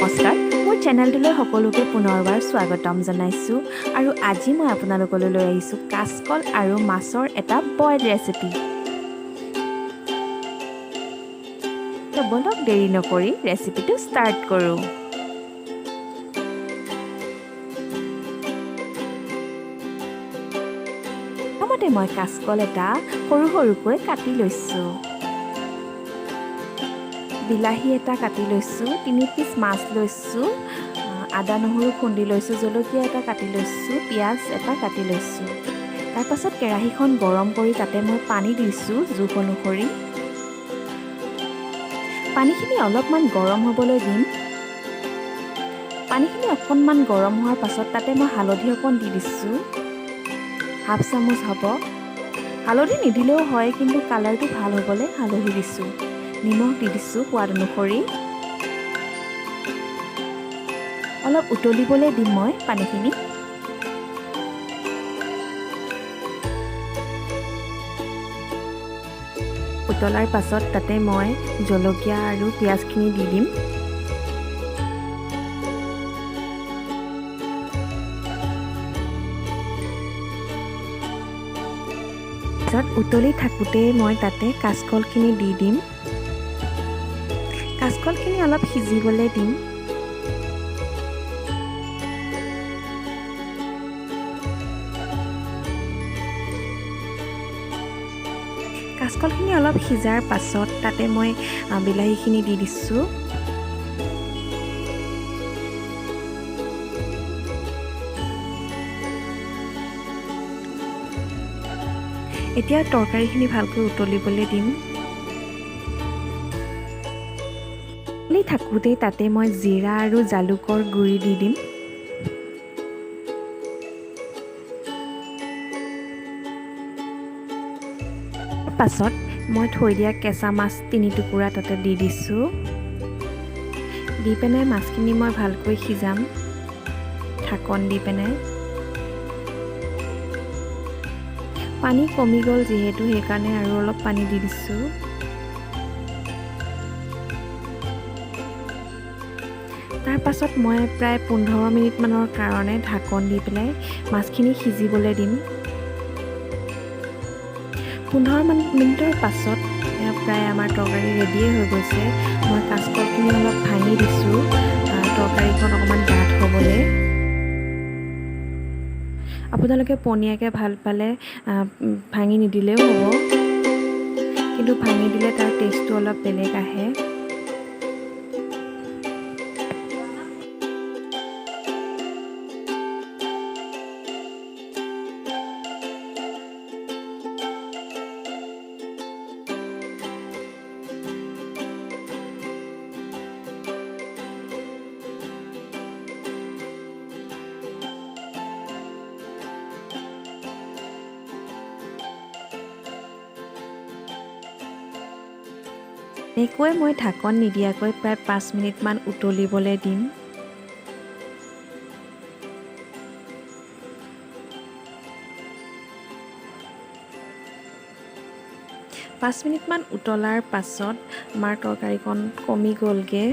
নমস্কাৰ, মোৰ চেনেলটোলৈ সকলোকে পুনৰবাৰ স্বাগতম জনাইছোঁ আৰু আজি মই আপোনালোকলৈ লৈ আহিছোঁ কাচকল আৰু মাছৰ এটা বইল ৰেচিপি। তো বলক দেৰি নকৰি ৰেচিপিটো ষ্টাৰ্ট কৰোঁ। প্ৰথমতে মই কাচকল এটা সৰু সৰুকৈ কাটি লৈছোঁ। বিলাহী এটা কাটি লৈছোঁ, 3 পিচ মাছ লৈছোঁ, আদা নহৰু খুন্দি লৈছোঁ, জলকীয়া এটা কাটি লৈছোঁ, পিঁয়াজ এটা কাটি লৈছোঁ। তাৰপাছত কেৰাহীখন গৰম কৰি তাতে মই পানী দিছোঁ জোখ অনুসৰি। পানীখিনি অলপমান গৰম হ'বলৈ দিম। পানীখিনি অকণমান গৰম হোৱাৰ পাছত তাতে মই হালধি অকণ দি দিছোঁ, হাফ চামুচ হ'ব। হালধি নিদিলেও হয়, কিন্তু কালাৰটো ভাল হ'বলৈ হালধি দিছোঁ। নিমখ দি দিছোঁ সোৱাদ অনুসৰি। অলপ উতলিবলৈ দিম মই পানীখিনি। উতলাৰ পাছত তাতে মই জলকীয়া আৰু পিঁয়াজখিনি দি দিম। তাৰপিছত উতলি থাকোঁতেই মই তাতে কাচকলখিনি দি দিম। কাচকলখিনি অলপ সিজিবলৈ দিম। কাচকলখিনি অলপ সিজাৰ পাছত তাতে মই বিলাহীখিনি দি দিছোঁ। এতিয়া তৰকাৰীখিনি ভালকৈ উতলিবলৈ দিম। উতলি থাকোঁতেই তাতে মই জিৰা আৰু জালুকৰ গুড়ি দি দিম। পাছত মই থৈ দিয়া কেঁচা মাছ 3 টুকুৰা তাতে দি দিছোঁ। দি পিনে মাছখিনি মই ভালকৈ সিজাম ঢাকন দি পিনে। পানী কমি গ'ল যিহেতু, সেইকাৰণে আৰু অলপ পানী দি দিছোঁ। তাৰপাছত মই প্ৰায় 15 মিনিটমানৰ কাৰণে ঢাকন দি পেলাই মাছখিনি সিজিবলৈ দিম। 15 মিনিটৰ পাছত প্ৰায় আমাৰ তৰকাৰী ৰেডিয়ে হৈ গৈছে। মই কাচকলখিনি অলপ ভাঙি দিছোঁ তৰকাৰীখন অকণমান ডাঠ হ'বলৈ। আপোনালোকে পনীয়াকৈ ভাল পালে ভাঙি নিদিলেও হ'ব, কিন্তু ভাঙি দিলে তাৰ টেষ্টটো অলপ বেলেগ আহে। এনেকৈ মই ঢাকন নিদিয়াকৈ প্ৰায় 5 মিনিটমান উতলিবলৈ দিম। পাঁচ মিনিটমান উতলাৰ পাছত আমাৰ তৰকাৰীখন কমি গ'লগৈ।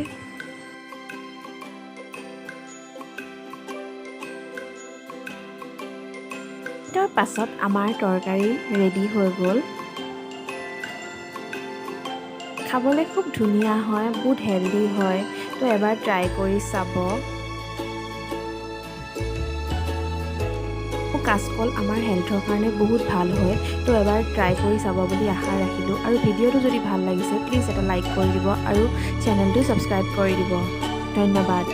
তাৰ পাছত আমাৰ তৰকাৰী ৰেডি হৈ গ'ল। খাবলৈ খুব ধুনীয়া হয়, বহুত হেল্ডি হয়, তো এবাৰ ট্ৰাই কৰি চাব। কাচকল আমাৰ হেল্থৰ কাৰণে বহুত ভাল হয়, তো এবাৰ ট্ৰাই কৰি চাব বুলি আশা ৰাখিলোঁ। আৰু ভিডিঅ'টো যদি ভাল লাগিছে প্লিজ এটা লাইক কৰি দিব আৰু চেনেলটো ছাবস্ক্ৰাইব কৰি দিব। ধন্যবাদ।